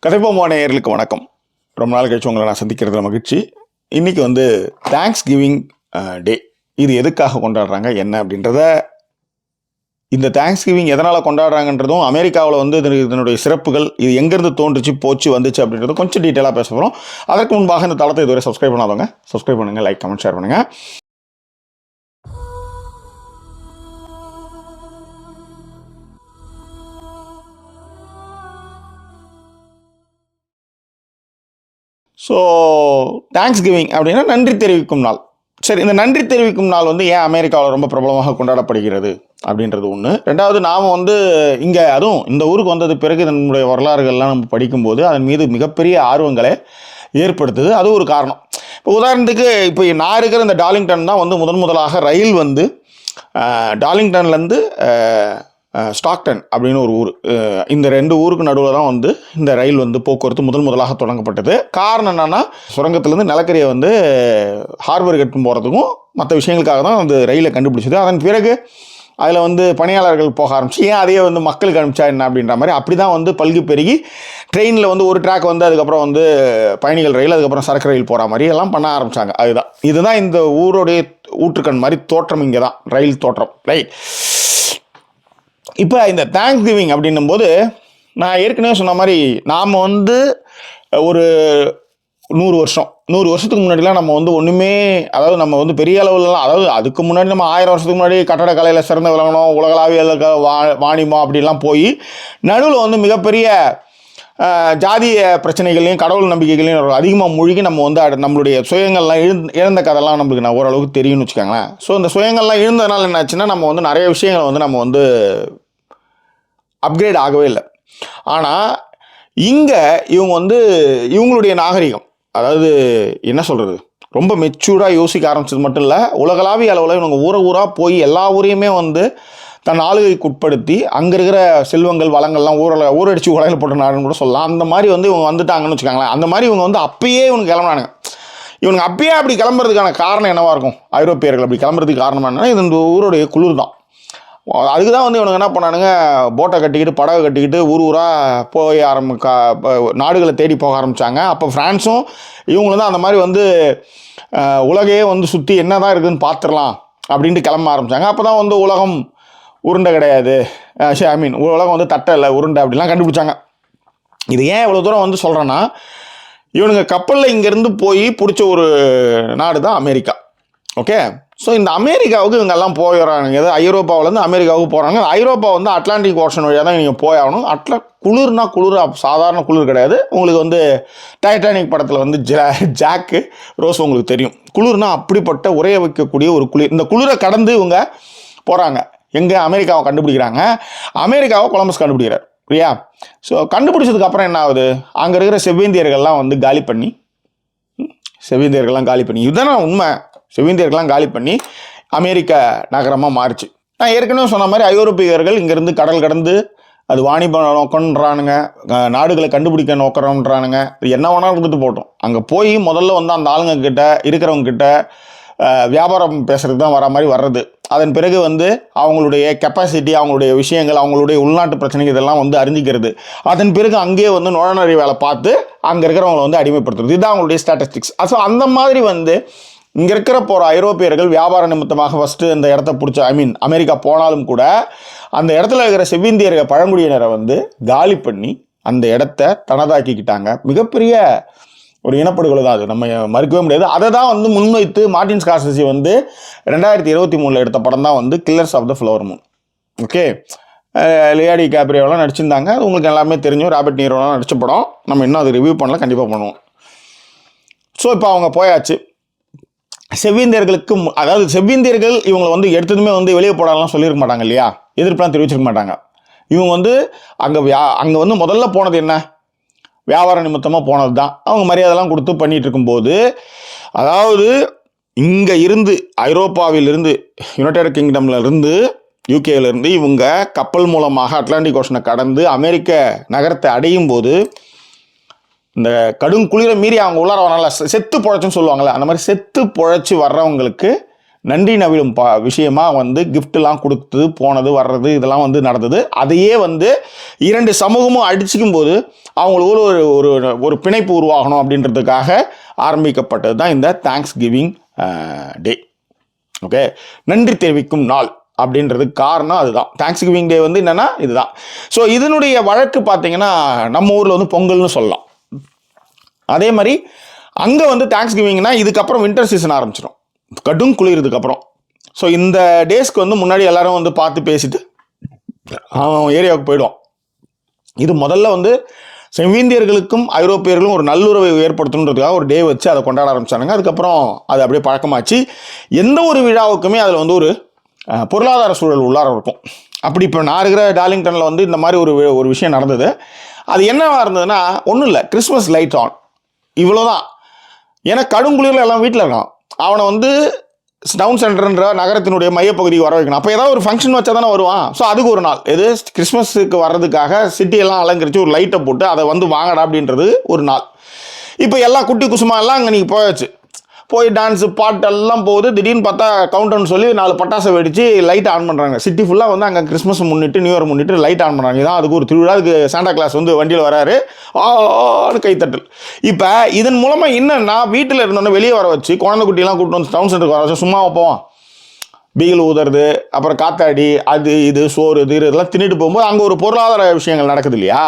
கதைப்போமா நேயர்களுக்கு வணக்கம். ரொம்ப நாள் கழிச்சு உங்களை நான் சந்திக்கிறதுல மகிழ்ச்சி. இன்றைக்கி வந்து தேங்க்ஸ் கிவிங் டே. இது எதுக்காக கொண்டாடுறாங்க என்ன அப்படின்றத, இந்த தேங்க்ஸ் கிவிங் எதனால் கொண்டாடுறாங்கன்றதும், அமெரிக்காவில் வந்து இதனுடைய சிறப்புகள், இது எங்கேருந்து தோன்றுச்சு போச்சு வந்துச்சு அப்படின்றதும் கொஞ்சம் டீட்டெயிலாக பேச போகிறோம். அதற்கு முன்பாக இந்த தளத்தை இதுவரை சப்ஸ்கிரைப் பண்ணாதவங்க சப்ஸ்கிரைப் பண்ணுங்கள், லைக் கமெண்ட் ஷேர் பண்ணுங்கள். ஸோ தேங்க்ஸ் கிவிங் அப்படின்னா நன்றி தெரிவிக்கும் நாள். சரி, இந்த நன்றி தெரிவிக்கும் நாள் வந்து ஏன் அமெரிக்காவில் ரொம்ப பிரபலமாக கொண்டாடப்படுகிறது அப்படின்றது ஒன்று. ரெண்டாவது, நாம் வந்து இங்கே அதுவும் இந்த ஊருக்கு வந்தது பிறகு இதனுடைய வரலாறுகள்லாம் நம்ம படிக்கும்போது அதன் மீது மிகப்பெரிய ஆர்வங்களை ஏற்படுத்துது. அது ஒரு காரணம். இப்போ உதாரணத்துக்கு, இப்போ நான் இருக்கிற இந்த டார்லிங்டன் தான் வந்து முதலாக ரயில் வந்து டார்லிங்டன்லேருந்து ஸ்டாக்டன் அப்படின்னு ஒரு ஊர், இந்த ரெண்டு ஊருக்கு நடுவில் தான் வந்து இந்த ரயில் வந்து போக்குவரத்து முதலாக தொடங்கப்பட்டது. காரணம் என்னென்னா, சுரங்கத்திலேருந்து நிலக்கரியை வந்து ஹார்பர் கட்டும் போகிறதுக்கும் மற்ற விஷயங்களுக்காக தான் அந்த ரயிலை கண்டுபிடிச்சது. அதன் பிறகு அதில் வந்து பணியாளர்கள் போக ஆரம்பிச்சு, ஏன் அதையே வந்து மக்களுக்கு அனுப்பிச்சா என்ன அப்படின்ற மாதிரி அப்படி தான் வந்து பல்கி பெருகி ட்ரெயினில் வந்து ஒரு ட்ராக் வந்து அதுக்கப்புறம் வந்து பயணிகள் ரயில், அதுக்கப்புறம் சரக்கு ரயில் போகிற மாதிரி எல்லாம் பண்ண ஆரம்பித்தாங்க. இதுதான் இந்த ஊருடைய ஊற்றுக்கண் மாதிரி தோற்றம். இங்கே தான் ரயில் தோற்றம், ரைட்? இப்போ இந்த தேங்க்ஸ் கிவிங் அப்படின்னும் போது, நான் ஏற்கனவே சொன்ன மாதிரி நாம் வந்து ஒரு 100 வருஷத்துக்கு முன்னாடிலாம் நம்ம வந்து ஒன்றுமே, அதாவது நம்ம வந்து பெரிய அளவுலலாம், அதாவது அதுக்கு முன்னாடி நம்ம 1000 வருஷத்துக்கு முன்னாடி கட்டடக்கலையில் சிறந்து விளங்கணும், உலகளாவிய வாணிபம் அப்படிலாம் போய் நடுவில் வந்து மிகப்பெரிய ஜாதிய பிரச்சனைகளையும் கடவுள் நம்பிக்கைகளையும் அதிகமாக மூழ்கி நம்ம வந்து நம்மளுடைய சுயங்கள்லாம் இழந்த கதைலாம் நம்மளுக்கு நான் ஓரளவுக்கு தெரியும்னு வச்சுக்கோங்களேன். ஸோ இந்த சுயங்கள்லாம் இழந்ததுனால என்ன ஆச்சுன்னா, நம்ம வந்து நிறைய விஷயங்களை வந்து நம்ம வந்து அப்கிரேட் ஆகவே இல்லை. ஆனால் இங்கே இவங்க வந்து இவங்களுடைய நாகரிகம், அதாவது என்ன சொல்கிறது, ரொம்ப மெச்சூர்டாக யோசிக்க ஆரம்பிச்சது மட்டும் இல்லை, உலகளாவிய அளவில் இவங்க ஊராக போய் எல்லா ஊரையுமே வந்து தன் ஆளுகைக்கு உட்படுத்தி அங்கே இருக்கிற செல்வங்கள் வளங்கள்லாம் ஊரடிச்சு உலகில் போட்ட நாடுன்னு கூட சொல்லலாம். அந்த மாதிரி வந்து இவங்க வந்துட்டாங்கன்னு வச்சுக்காங்களேன். அந்த மாதிரி இவங்க வந்து அப்பயே இவங்க கிளம்புனானுங்க. இவனுங்க அப்பயே அப்படி கிளம்புறதுக்கான காரணம் என்னவாக இருக்கும்? ஐரோப்பியர்கள் அப்படி கிளம்புறதுக்கு காரணம் என்னன்னா, இது இந்த ஊருடைய குளிர் தான். அதுக்கு தான் வந்து இவனுங்க என்ன பண்ணானுங்க, போட்டை கட்டிக்கிட்டு படகை கட்டிக்கிட்டு ஊராக போய் நாடுகளை தேடி போக ஆரம்பித்தாங்க. அப்போ ஃப்ரான்ஸும் இவங்களும் தான் அந்த மாதிரி வந்து உலகையே வந்து சுற்றி என்ன தான் இருக்குதுன்னு பார்த்துடலாம் அப்படின்ட்டு கிளம்ப ஆரம்பித்தாங்க. அப்போ தான் வந்து உலகம் உருண்டை கிடையாது, உலகம் வந்து தட்டை இல்லை, உருண்டை அப்படிலாம் கண்டுபிடிச்சாங்க. இது ஏன் இவ்வளோ தூரம் வந்து சொல்கிறேன்னா, இவனுங்க கப்பலில் இங்கேருந்து போய் பிடிச்ச ஒரு நாடு தான் அமெரிக்கா. ஓகே, ஸோ இந்த அமெரிக்காவுக்கு இவங்கெல்லாம் போயிடறானுங்க. ஐரோப்பாவிலேருந்து அமெரிக்காவுக்கு போகிறாங்க. ஐரோப்பா வந்து அட்லாண்டிக் ஓஷன் வழியாக தான் நீங்கள் போயாகணும். குளிர்னா குளிர் சாதாரண குளிர் கிடையாது. உங்களுக்கு வந்து டைட்டானிக் படத்தில் வந்து ஜாக்கு ரோஸ் உங்களுக்கு தெரியும். குளிர்னா அப்படிப்பட்ட உரைய வைக்கக்கூடிய ஒரு குளிர். இந்த குளிரை கடந்து இவங்க போகிறாங்க. எங்கே? அமெரிக்காவை கண்டுபிடிக்கிறாங்க. அமெரிக்காவை கொலம்பஸ் கண்டுபிடிக்கிறார், இல்லையா? ஸோ கண்டுபிடிச்சதுக்கு அப்புறம் என்ன ஆகுது, அங்கே இருக்கிற செவ்வேந்தியர்கள்லாம் வந்து காலி பண்ணி இதுதானே உண்மை. செவ்வேந்தியர்கள்லாம் காலி பண்ணி அமெரிக்க நகரமாக மாறிச்சு. நான் ஏற்கனவே சொன்ன மாதிரி ஐரோப்பியர்கள் இங்கேருந்து கடல் கடந்து அது வாணிப நோக்கன்றானுங்க, நாடுகளை கண்டுபிடிக்க நோக்கிறோன்றானுங்க. என்ன வேணாலும் இருந்துட்டு போட்டோம். அங்கே போய் முதல்ல வந்து அந்த ஆளுங்க கிட்ட இருக்கிறவங்க கிட்ட வியாபாரம் பேசுறது தான் வர மாதிரி வர்றது. அதன் பிறகு வந்து அவங்களுடைய கெப்பாசிட்டி, அவங்களுடைய விஷயங்கள், அவங்களுடைய உள்நாட்டு பிரச்சனைகள் இதெல்லாம் வந்து அறிஞ்சிக்கிறது. அதன் பிறகு அங்கேயே வந்து நுழைநறி வேலை பார்த்து அங்கே இருக்கிறவங்களை வந்து அடிமைப்படுத்துறது. இதுதான் அவங்களுடைய ஸ்டாட்டிஸ்டிக்ஸ். ஸோ அந்த மாதிரி வந்து இங்கே இருக்கிற போகிற ஐரோப்பியர்கள் வியாபார நிமித்தமாக ஃபஸ்ட்டு அந்த இடத்த பிடிச்ச அமெரிக்கா போனாலும் கூட அந்த இடத்துல இருக்கிற செவ்விந்தியர்கள் பழங்குடியினரை வந்து காலி பண்ணி அந்த இடத்த தனதாக்கிக்கிட்டாங்க. மிகப்பெரிய ஒரு இனப்படுகொலை தான் அது, நம்ம மறுக்கவே முடியாது. அதை தான் வந்து முன்வைத்து மார்ட்டின் ஸ்கார்செஸி வந்து 2023 எடுத்த படம் தான் வந்து killers of the flower moon. Okay, லியாடி கேப்ரியோலாம் நடிச்சிருந்தாங்க. அது உங்களுக்கு எல்லாமே தெரியும். ராபர்ட் நீரோலாம் நடித்த படம். நம்ம இன்னும் அது ரிவ்யூ பண்ணல, கண்டிப்பாக பண்ணுவோம். ஸோ இப்போ அவங்க போயாச்சு. செவ்விந்தியர்களுக்கு, அதாவது செவ்விந்தியர்கள் இவங்களை வந்து எடுத்ததுமே வந்து வெளியே போடாலாம் சொல்லியிருக்க மாட்டாங்க, இல்லையா? எதிர்ப்புலாம் தெரிவிச்சிருக்க மாட்டாங்க. இவங்க வந்து அங்கே வந்து முதல்ல போனது என்ன? வியாபார நிமித்தமாக போனது தான். அவங்க மரியாதைலாம் கொடுத்து பண்ணிகிட்டு இருக்கும்போது, அதாவது இங்கே இருந்து ஐரோப்பாவிலிருந்து, யுனைடெட் கிங்டம்லேருந்து, யூகேலேருந்து இவங்க கப்பல் மூலமாக அட்லாண்டிக் ஓஷனை கடந்து அமெரிக்க நகரத்தை அடையும் போது, இந்த கடும் குளிரை மீறி அவங்க உள்ளார வரனால செத்து பொழைச்சுன்னு சொல்லுவாங்கள்ல, அந்த மாதிரி செத்து பொழைச்சி வர்றவங்களுக்கு நன்றி நவிலும் விஷயமா வந்து கிஃப்ட்லாம் கொடுத்து போனது வர்றது இதெல்லாம் வந்து நடந்தது. அதையே வந்து இரண்டு சமூகமும் அடிச்சுக்கும் போது அவங்களுக்கு ஒரு ஒரு ஒரு பிணைப்பு உருவாகணும் அப்படின்றதுக்காக ஆரம்பிக்கப்பட்டது தான் இந்த தேங்க்ஸ் கிவிங் டே. ஓகே, நன்றி தெரிவிக்கும் நாள் அப்படின்றதுக்கு காரணம் அதுதான். தேங்க்ஸ் கிவிங் டே வந்து என்னன்னா இதுதான். ஸோ இதனுடைய வழக்கு பார்த்தீங்கன்னா நம்ம ஊரில் வந்து பொங்கல்னு சொல்லலாம். அதே மாதிரி அங்கே வந்து தேங்க்ஸ் கிவிங்னா இதுக்கப்புறம் வின்டர் சீசன் ஆரம்பிச்சிடும், கடும் குளிர்றதுக்கு அப்புறம். ஸோ இந்த டேஸ்க்கு வந்து முன்னாடி எல்லாரும் வந்து பார்த்து பேசிட்டு அவன் ஏரியாவுக்கு போயிடுவோம். இது முதல்ல வந்து செவ்விந்தியர்களுக்கும் ஐரோப்பியர்களும் ஒரு நல்லுறவை ஏற்படுத்தணுன்றதுக்காக ஒரு டே வச்சு அதை கொண்டாட ஆரம்பிச்சானுங்க. அதுக்கப்புறம் அது அப்படியே பழக்கமாச்சு. எந்த ஒரு விழாவுக்குமே அதில் வந்து ஒரு பொருளாதார சூழல் உள்ளார இருக்கும். அப்படி இப்போ நான் இருக்கிற டார்லிங்டனில் வந்து இந்த மாதிரி ஒரு விஷயம் நடந்தது. அது என்னவா இருந்ததுன்னா ஒன்றும் இல்லை, கிறிஸ்மஸ் லைட் ஆன், இவ்வளோதான். ஏன்னா கடுங்குளிரில் எல்லாம் வீட்டில் இருக்கான். அவனை வந்து டவுன் சென்டர்ன்ற நகரத்தினுடைய மையப்பகுதிக்கு வர வைக்கணும். அப்போ ஏதாவது ஒரு ஃபங்க்ஷன் வச்சா தானே வருவான். ஸோ அதுக்கு ஒரு நாள், எது கிறிஸ்மஸுக்கு வர்றதுக்காக சிட்டியெல்லாம் அலங்கரித்து ஒரு லைட்டை போட்டு அதை வந்து வாங்கடா அப்படின்றது ஒரு நாள். இப்போ எல்லாம் குட்டி குசுமா எல்லாம் அங்கே நீங்கள் போயாச்சு, போய் டான்ஸு பாட்டெல்லாம் போகுது. திடீர்னு பார்த்தா கவுண்டவுன் சொல்லி 4 பட்டாசை வெடித்து லைட் ஆன் பண்ணுறாங்க. சிட்டி ஃபுல்லாக வந்து அங்கே கிறிஸ்மஸ் முன்னிட்டு நியூ இயர் முன்னிட்டு லைட் ஆன் பண்ணுறாங்க. இதான் அதுக்கு ஒரு திருவிழா. அதுக்கு சாண்டா கிளாஸ் வந்து வண்டியில் வராரு, கைத்தட்டல். இப்போ இதன் மூலமாக என்னன்னா வீட்டில் இருந்தோன்னே வெளியே வர வச்சு குழந்தை குட்டியெல்லாம் கூப்பிட்டு வந்து டவுன் சென்டருக்கு வர வச்சு சும்மா போவான், பீகில் ஊதுறது, அப்புறம் காத்தாடி, அது இது சோறு இது இதெல்லாம் தின்னுட்டு போகும்போது அங்கே ஒரு பொருளாதார விஷயங்கள் நடக்குது இல்லையா.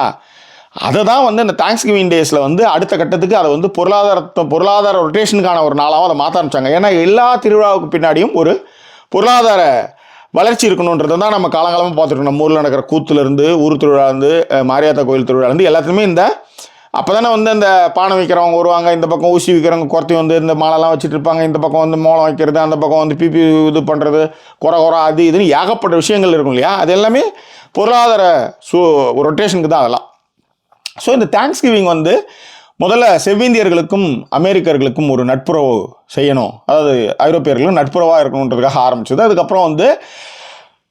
அதை தான் வந்து இந்த தேங்க்ஸ் கிவிங் டேஸில் வந்து அடுத்த கட்டத்துக்கு அதை வந்து பொருளாதார ரொட்டேஷனுக்கான ஒரு நாளாகவும் அதை மாற்ற ஆரம்பிச்சாங்க. ஏன்னா எல்லா திருவிழாவுக்கு பின்னாடியும் ஒரு பொருளாதார வளர்ச்சி இருக்கணுன்றது தான் நம்ம காலங்காலமாக பார்த்துருக்கோம். நம்ம ஊரில் நடக்கிற கூத்துலேருந்து, ஊர் திருவிழாலேருந்து, மாரியாத்தா கோயில் திருவிழாலேருந்து எல்லாத்துலேயுமே இந்த அப்போ தானே வந்து இந்த பானை வைக்கிறவங்க வருவாங்க, இந்த பக்கம் ஊசி விற்கிறவங்க குறைத்தி வந்து இந்த மாலைலாம் வச்சுட்டு இருப்பாங்க, இந்த பக்கம் வந்து மோளம் வைக்கிறது, அந்த பக்கம் வந்து பிபி இது பண்ணுறது, குறை அது இதுன்னு ஏகப்பட்ட விஷயங்கள் இருக்கும் இல்லையா. அது எல்லாமே பொருளாதார ரொட்டேஷனுக்கு தான் அதெல்லாம். ஸோ இந்த தேங்க்ஸ் கிவிங் வந்து முதல்ல செவ்விந்தியர்களுக்கும் அமெரிக்கர்களுக்கும் ஒரு நட்புறவு செய்யணும், அதாவது ஐரோப்பியர்களும் நட்புறவாக இருக்கணுன்றதுக்காக ஆரம்பிச்சது. அதுக்கப்புறம் வந்து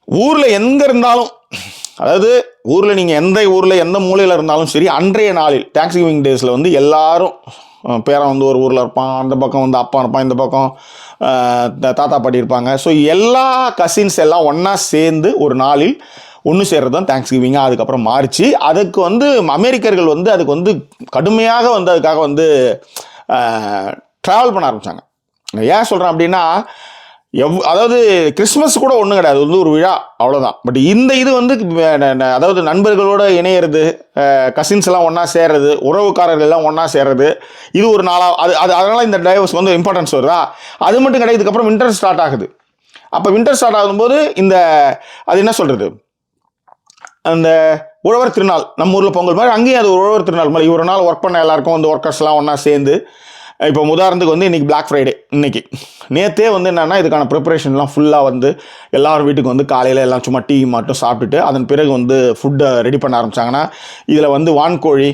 ஊரில் எங்கே இருந்தாலும், அதாவது ஊரில் நீங்கள் எந்த ஊரில் எந்த மூலையில் இருந்தாலும் சரி, அன்றைய நாளில் தேங்க்ஸ் கிவிங் டேஸில் வந்து எல்லாரும் பேரன் வந்து ஒரு ஊரில் இருப்பான், அந்த பக்கம் வந்து அப்பா இருப்பான், இந்த பக்கம் தாத்தா பாட்டி இருப்பாங்க. ஸோ எல்லா கசின்ஸ் எல்லாம் ஒன்றா சேர்ந்து ஒரு நாளில் ஒன்று சேர்றது தான் தேங்க்ஸ் கிவிங்காக அதுக்கப்புறம் மாறிச்சு. அதுக்கு வந்து அமெரிக்கர்கள் வந்து அதுக்கு வந்து கடுமையாக வந்து அதுக்காக வந்து ட்ராவல் பண்ண ஆரம்பித்தாங்க. ஏன் சொல்கிறேன் அப்படின்னா, அதாவது கிறிஸ்மஸ் கூட ஒன்றும் கிடையாது, வந்து ஒரு விழா அவ்வளோதான். பட் இந்த இது வந்து அதாவது நண்பர்களோடு இணையிறது, கசின்ஸ் எல்லாம் ஒன்றா சேர்றது, உறவுக்காரர்கள் எல்லாம் ஒன்றா சேர்றது, இது ஒரு நாளாக அதனால் இந்த டைவர்ஸ் வந்து இம்பார்ட்டன்ஸ் வருதா. அது மட்டும் கிடையாது. இதுக்கப்புறம் வின்டர் ஸ்டார்ட் ஆகுது. அப்போ வின்டர் ஸ்டார்ட் ஆகும்போது அது என்ன சொல்கிறது, அந்த உழவர் திருநாள், நம்ம ஊரில் பொங்கல் மாதிரி அங்கேயும் அது உழவர் திருநாள் மாதிரி ஒரு நாள் ஒர்க் பண்ண எல்லாருக்கும் வந்து ஒர்க்கர்ஸ்லாம் ஒன்றா சேர்ந்து, இப்போ உதாரணத்துக்கு வந்து இன்றைக்கி பிளாக் ஃப்ரைடே, இன்றைக்கி நேற்றே வந்து என்னென்னா இதுக்கான ப்ரிப்பரேஷன்லாம் ஃபுல்லாக வந்து எல்லாரும் வீட்டுக்கு வந்து காலையில் எல்லாம் சும்மா டீ மட்டும் சாப்பிட்டுட்டு அதன் பிறகு வந்து ஃபுட்டை ரெடி பண்ண ஆரம்பித்தாங்கன்னா, இதில் வந்து வான்கோழி,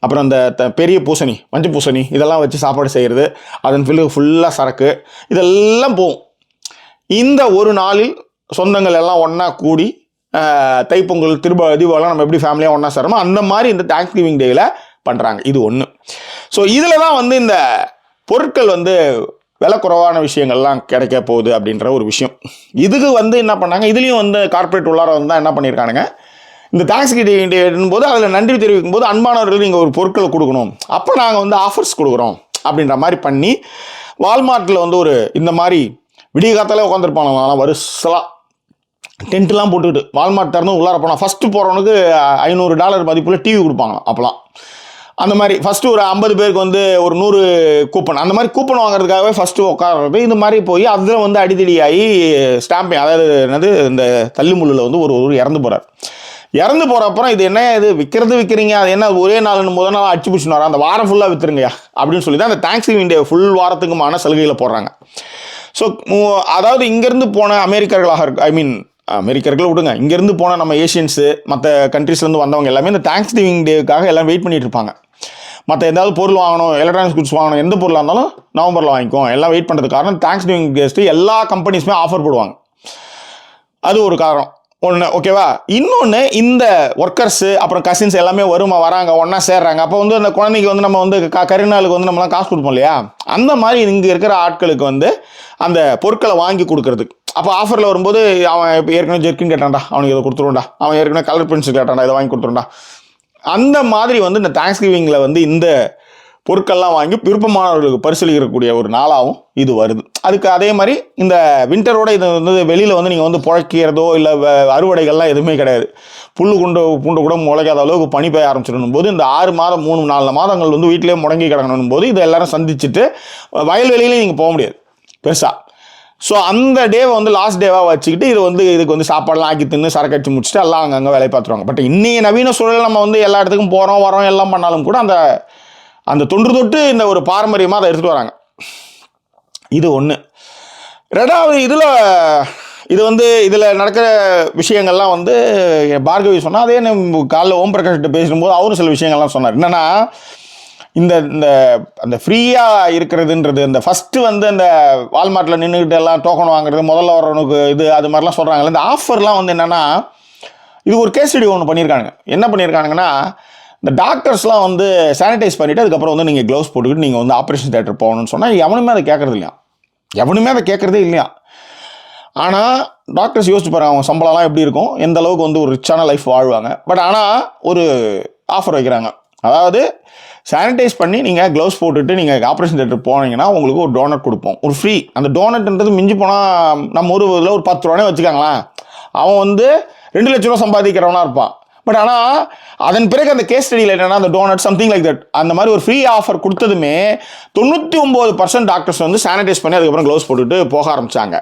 அப்புறம் அந்த பெரிய பூசணி, மஞ்சள் பூசணி இதெல்லாம் வச்சு சாப்பாடு செய்கிறது, அதன் பிறகு ஃபுல்லாக சரக்கு இதெல்லாம் போகும். இந்த ஒரு நாளில் சொந்தங்கள் எல்லாம் ஒன்றா கூடி தைப்பொங்கல், தீபாவளிலாம் நம்ம எப்படி ஃபேமிலியாக ஒன்றா சேரமோ அந்த மாதிரி இந்த தேங்க்ஸ் கிவிங் டேயில் பண்ணுறாங்க. இது ஒன்று. ஸோ இதில் தான் வந்து இந்த பொருட்கள் வந்து விலை குறைவான விஷயங்கள்லாம் கிடைக்க போகுது அப்படின்ற ஒரு விஷயம். இதுக்கு வந்து என்ன பண்ணாங்க, இதுலேயும் வந்து கார்ப்பரேட் உள்ளார வந்து என்ன பண்ணியிருக்கானுங்க, இந்த தேங்க்ஸ் கிவிங் டேன் போது அதில் நன்றி தெரிவிக்கும் போது அன்பானவர்கள் நீங்கள் ஒரு பொருட்களை கொடுக்கணும், அப்போ நாங்கள் வந்து ஆஃபர்ஸ் கொடுக்குறோம் அப்படின்ற மாதிரி பண்ணி, வால்மார்ட்டில் வந்து ஒரு இந்த மாதிரி விடிய காத்தாலே உட்காந்துருப்பாங்க வருஷலாம் டென்ட்லாம் போட்டுக்கிட்டு வால்மார்ட் திறந்து உள்ளார போனால் ஃபஸ்ட்டு போகிறவனுக்கு $500 மதிப்புள்ள டிவி கொடுப்பாங்க. அப்போலாம் அந்த மாதிரி ஃபஸ்ட்டு ஒரு 50 பேருக்கு வந்து ஒரு 100 கூப்பன், அந்த மாதிரி கூப்பன் வாங்குறதுக்காகவே ஃபஸ்ட்டு உட்கார்றது. இந்த மாதிரி போய் அதில் வந்து அடிதடியாகி ஸ்டாம்பிங், அதாவது என்னது இந்த தள்ளுமுள்ளில் வந்து ஒரு இறந்து போகிறார். இறந்து போகிற அப்புறம் இது என்ன, இது விற்கிறீங்க, அது என்ன ஒரே நாள் முதல் நாள் அடிச்சு பிடிச்சின்னு வர, அந்த வாரம் ஃபுல்லாக விற்றுருங்கயா அப்படின்னு சொல்லி தான் அந்த தேங்க்ஸ் கிவிங் டே ஃபுல் வாரத்துக்குமான சலுகைகளை போடுறாங்க. ஸோ அதாவது இங்கேருந்து போன அமெரிக்கர்களாக இருக்கு, அமெரிக்கர்கள் விடுங்க, இங்கேருந்து போனால் நம்ம ஏஷியன்ஸு மற்ற கண்ட்ரீஸ்லேருந்து வந்தவங்க எல்லாமே இந்த தேங்க்ஸ் கிவிங் டேக்காக எல்லாம் வெயிட் பண்ணிட்டு இருப்பாங்க. மற்ற ஏதாவது பொருள் வாங்கணும், எலக்ட்ரானிக்ஸ் குட்ஸ் வாங்கணும், எந்த பொருளாக இருந்தாலும் நவம்பரில் வாங்கிக்கும் எல்லாம் வெயிட் பண்ணுறது காரணம் தேங்க்ஸ் கிவிங் டேஸ்ட்டு எல்லா கம்பெனிஸுமே ஆஃபர் போடுவாங்க. அது ஒரு காரணம் ஒன்று. ஓகேவா. இன்னொன்று, இந்த ஒர்க்கர்ஸு அப்புறம் கசின்ஸ் எல்லாமே வராங்க ஒன்றா சேர்றாங்க. அப்போ வந்து அந்த குழந்தைக்கு வந்து நம்ம வந்து கரிநாளுக்கு வந்து நம்மளாம் காசு கொடுப்போம் இல்லையா, அந்த மாதிரி இங்கே இருக்கிற ஆட்களுக்கு வந்து அந்த பொருட்களை வாங்கி கொடுக்கறதுக்கு. அப்போ ஆஃபரில் வரும்போது அவன் இப்போ ஏற்கனவே ஜெர்க்கின் கேட்டான்டா, அவனுக்கு இதை கொடுத்துருவோண்டா, அவன் ஏற்கனவே கலர் பென்சில் கேட்டான்டா, இதை வாங்கி கொடுத்துருவோண்டா. அந்த மாதிரி வந்து இந்த தேங்க்ஸ் கிவிங்கில் வந்து இந்த பொருட்கள்லாம் வாங்கி விருப்பமானவர்களுக்கு பரிசீலிக்கக்கூடிய ஒரு நாளாகவும் இது வருது. அதுக்கு அதே மாதிரி இந்த வின்டரோட இது வந்து வெளியில் வந்து நீங்கள் வந்து புழைக்கிறதோ இல்லை அறுவடைகள்லாம் எதுவுமே கிடையாது. பூண்டு கூட முளைக்காத அளவுக்கு பனி பெய்ய ஆரம்பிச்சிடணும் போது இந்த 6 மாதம் 3-4 மாதங்கள் வந்து வீட்டிலே முடங்கி கிடக்கணும் போது இது எல்லாரும் சந்திச்சுட்டு வயல்வெளியிலையும் நீங்கள் போக முடியாது பெருசாக. ஸோ அந்த டேவை வந்து லாஸ்ட் டேவாக வச்சுக்கிட்டு இது வந்து இதுக்கு வந்து சாப்பாடெலாம் ஆக்கி தின்னு சரக்கு அடிச்சு முடிச்சுட்டு எல்லாம் அங்கங்கே வேலையை பார்த்துருவாங்க. பட் இன்னைய நவீன சூழல் நம்ம வந்து எல்லா இடத்துக்கும் போகிறோம் வரோம் எல்லாம் பண்ணாலும் கூட அந்த தொன்று தொட்டு இந்த ஒரு பாரம்பரியமாக அதை எடுத்துகிட்டு வராங்க. இது ஒன்று. ரெண்டாவது இது வந்து இதில் நடக்கிற விஷயங்கள்லாம் வந்து பார்கவி சொன்னால் அதே காலைல ஓம் பிரகாஷ்கிட்ட பேசும்போது அவரும் சில விஷயங்கள்லாம் சொன்னார். என்னென்னா அந்த ஃப்ரீயாக இருக்கிறதுன்றது இந்த ஃபஸ்ட்டு வந்து அந்த வால்மார்ட்டில் நின்றுக்கிட்டு எல்லாம் டோக்கன் வாங்குறது முதல்ல வரவனுக்கு இது அது மாதிரிலாம் சொல்கிறாங்கல்ல. இந்த ஆஃபர்லாம் வந்து என்னென்னா இது ஒரு கேஸ் ஸ்டடி ஒன்று பண்ணியிருக்காங்க. என்ன பண்ணியிருக்காங்கன்னா இந்த டாக்டர்ஸ்லாம் வந்து சானிடைஸ் பண்ணிவிட்டு அதுக்கப்புறம் வந்து நீங்கள் க்ளவுஸ் போட்டுக்கிட்டு நீங்கள் வந்து ஆப்ரேஷன் தியேட்டர் போகணும்னு சொன்னால் எவனுமே அதை கேட்குறதே இல்லையா. ஆனால் டாக்டர்ஸ் யோசிச்சு பாருங்க, அவங்க சம்பளம்லாம் எப்படி இருக்கும், எந்த அளவுக்கு வந்து ஒரு ரிச்சான லைஃப் வாழ்வாங்க. பட் ஆனால் ஒரு ஆஃபர் வைக்கிறாங்க. அதாவது சானிடைஸ் பண்ணி நீங்கள் க்ளவுஸ் போட்டுட்டு நீங்கள் ஆப்ரேஷன் தியேட்டர் போனீங்கன்னா உங்களுக்கு ஒரு டோனட் கொடுப்போம், ஒரு ஃப்ரீ. அந்த டோனட்ன்றது மிஞ்சி போனால் நம்ம ஊரில் ஒரு 10 ரூபானே வச்சுக்காங்களேன். அவன் வந்து 2 லட்ச ரூபா சம்பாதிக்கிறவனா இருப்பான். பட் ஆனால் அதன் பிறகு அந்த கேஸ் ஸ்டடியில் என்னென்னா அந்த டோனட் சம்திங் லைக் தட் அந்த மாதிரி ஒரு ஃப்ரீ ஆஃபர் கொடுத்ததுமே 99% டாக்டர்ஸ் வந்து சானிடைஸ் பண்ணி அதுக்கப்புறம் க்ளவுஸ் போட்டுட்டு போக ஆரம்பித்தாங்க.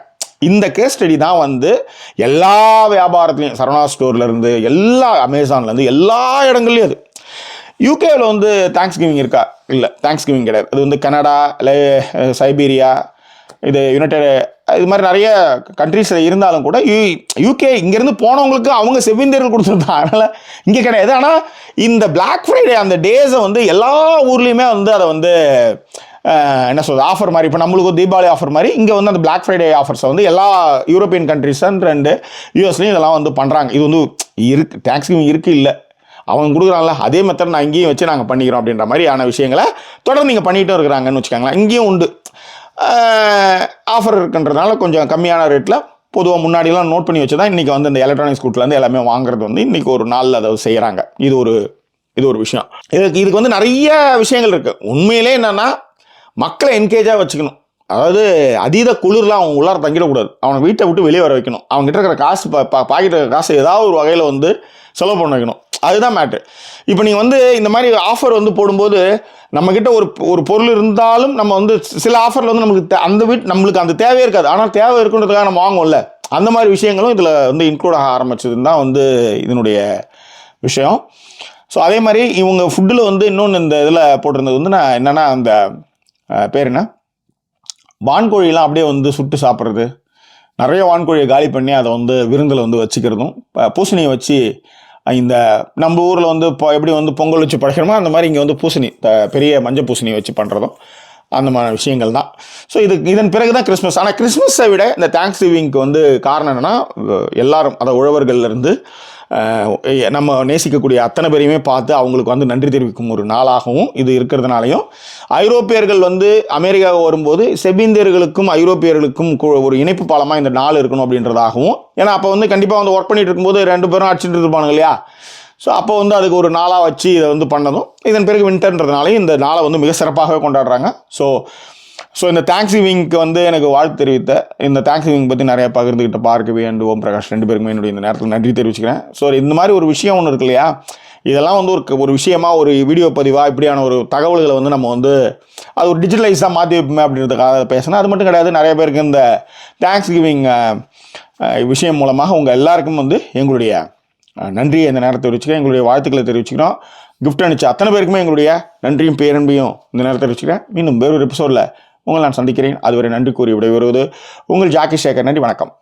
இந்த கேஸ் ஸ்டடி தான் வந்து எல்லா வியாபாரத்துலையும் சரவணா ஸ்டோர்லேருந்து எல்லா அமேசான்லேருந்து எல்லா இடங்கள்லையும் அது. யூகேவில் வந்து தேங்க்ஸ் கிவிங் இருக்கா? இல்லை, தேங்க்ஸ் கிவிங் கிடையாது. அது வந்து கனடா இல்லை சைபீரியா இது யுனைடெட் இது மாதிரி நிறைய கண்ட்ரீஸில் இருந்தாலும் கூட யூகே இங்கேருந்து போனவங்களுக்கு அவங்க செவ்விந்தியர்கள் கொடுத்துருந்தாங்க. அதனால் இங்கே கிடையாது. ஆனால் இந்த பிளாக் ஃப்ரைடே அந்த டேஸை வந்து எல்லா ஊர்லேயுமே வந்து அதை வந்து என்ன சொல்கிறது ஆஃபர் மாதிரி, இப்போ நம்மளுக்கு தீபாவளி ஆஃபர் மாதிரி இங்கே வந்து அந்த பிளாக் ஃப்ரைடே ஆஃபர்ஸை வந்து எல்லா யூரோப்பியன் கண்ட்ரீஸ் அண்ட் யூஎஸ்லையும் இதெல்லாம் வந்து பண்ணுறாங்க. இது வந்து இருக்குது, தேங்க்ஸ் கிவிங் இருக்குது இல்லை அவங்க கொடுக்குறாங்களா அதே மெத்தட் நான் இங்கேயும் வச்சு நாங்கள் பண்ணிக்கிறோம் அப்படின்ற மாதிரியான விஷயங்களை தொடர்ந்து நீங்கள் பண்ணிகிட்டும் இருக்கிறாங்கன்னு வச்சுக்கோங்களேன். இங்கேயும் உண்டு ஆஃபர் இருக்குன்றதுனால கொஞ்சம் கம்மியான ரேட்டில் பொதுவாக முன்னாடிலாம் நோட் பண்ணி வச்சு தான் இன்றைக்கி வந்து இந்த எலக்ட்ரானிக்ஸ் கூட்டிலேருந்து எல்லாமே வாங்குறது வந்து இன்றைக்கி ஒரு நாளில் அதை செய்கிறாங்க. இது ஒரு விஷயம். இதுக்கு வந்து நிறைய விஷயங்கள் இருக்குது. உண்மையிலே என்னென்னா மக்களை என்கேஜாக வச்சுக்கணும். அதாவது அதீத குளிர்லாம் அவங்க உள்ளார தங்கிடக்கூடாது. அவனை வீட்டை விட்டு வெளியே வர வைக்கணும். அவங்ககிட்ட இருக்கிற காசு பாக்கெட் இருக்கிற காசு ஏதாவது ஒரு வகையில் வந்து செலவு பண்ண வைக்கணும். அதுதான் மேட்ரு. இப்போ நீங்கள் வந்து இந்த மாதிரி ஆஃபர் வந்து போடும்போது நம்மக்கிட்ட ஒரு பொருள் இருந்தாலும் நம்ம வந்து சில ஆஃபரில் வந்து நம்மளுக்கு அந்த தேவையே இருக்காது. ஆனால் தேவை இருக்குன்றதுக்காக நம்ம வாங்குவோம்ல, அந்த மாதிரி விஷயங்களும் இதில் வந்து இன்க்ளூட் ஆக ஆரம்பிச்சதுன்னு தான் வந்து இதனுடைய விஷயம். ஸோ அதே மாதிரி இவங்க ஃபுட்டில் வந்து இன்னொன்று இந்த இதில் போட்டிருந்தது வந்து நான் என்னென்னா அந்த பேர் என்ன வான்கோழிலாம் அப்படியே வந்து சுட்டு சாப்பிட்றது, நிறைய வான்கோழியை காலி பண்ணி அதை வந்து விருந்தில் வந்து வச்சுக்கிறதும், பூசணியை வச்சு இந்த நம்ம ஊரில் வந்து இப்போ எப்படி வந்து பொங்கல் வச்சு படைக்கிறோமோ அந்த மாதிரி இங்கே வந்து பூசணி பெரிய மஞ்சள் பூசணி வச்சு பண்ணுறதும் அந்த மாதிரி விஷயங்கள் தான். ஸோ இதன் பிறகு தான் கிறிஸ்மஸ். ஆனால் கிறிஸ்மஸை விட இந்த தேங்க்ஸ் கிவிங்க்கு வந்து காரணம் என்னென்னா எல்லாரும் அதை உழவர்கள்லேருந்து நம்ம நேசிக்கக்கூடிய அத்தனை பேரையுமே பார்த்து அவங்களுக்கு வந்து நன்றி தெரிவிக்கும் ஒரு நாளாகவும் இது இருக்கிறதுனாலையும் ஐரோப்பியர்கள் வந்து அமெரிக்காவுக்கு வரும்போது செவ்விந்தியர்களுக்கும் ஐரோப்பியர்களுக்கும் ஒரு இணைப்பு பாலமாக இந்த நாள் இருக்கணும் அப்படின்றதாகவும், ஏன்னா அப்போ வந்து கண்டிப்பாக வந்து ஒர்க் பண்ணிட்டு இருக்கும்போது 2 பேரும் அடிச்சுட்டு இருப்பானுங்க இல்லையா. ஸோ அப்போ வந்து அதுக்கு ஒரு நாளாக வச்சு இதை வந்து பண்ணதும் இதன் பிறகு வின்டர்ன்றதுனாலையும் இந்த நாளை வந்து மிக சிறப்பாகவே கொண்டாடுறாங்க. ஸோ இந்த தேங்க்ஸ் கிவிங்க்கு வந்து எனக்கு வாழ்த்து தெரிவித்த இந்த தேங்க்ஸ் கிவிங் பற்றி நிறைய பகிர்ந்துக்கிட்ட பார்கவி அண்ட் ஓம் பிரகாஷ் 2 பேருக்குமே என்னுடைய இந்த நேரத்தில் நன்றி தெரிவிச்சுக்கிறேன். ஸோ இந்த மாதிரி ஒரு விஷயம் ஒன்று இருக்கு இல்லையா, இதெல்லாம் வந்து ஒரு விஷயமா ஒரு வீடியோ பதிவாக இப்படியான ஒரு தகவல்களை வந்து நம்ம வந்து அது ஒரு டிஜிட்டலைஸாக மாற்றி வைப்போமே அப்படின்றதுக்காக பேசினா அது மட்டும் கிடையாது. நிறைய பேருக்கு இந்த தேங்க்ஸ் கிவிங் விஷயம் மூலமாக உங்கள் எல்லாருக்கும் வந்து எங்களுடைய நன்றியை இந்த நேரத்தை தெரிவிச்சுக்கிறேன், எங்களுடைய வாழ்த்துக்களை தெரிவிச்சுக்கிறோம். கிஃப்ட் அனுப்பிச்ச அத்தனை பேருக்குமே எங்களுடைய நன்றியும் பேரன்பையும் இந்த நேரத்தை தெரிவிச்சுக்கிறேன். மீண்டும் வேறொரு எபிசோடில் உங்களை நான் சந்திக்கிறேன். அதுவரை நன்றி கூறி விடைபெறுவது உங்கள் ஜாக்கி சேகர். நன்றி, வணக்கம்.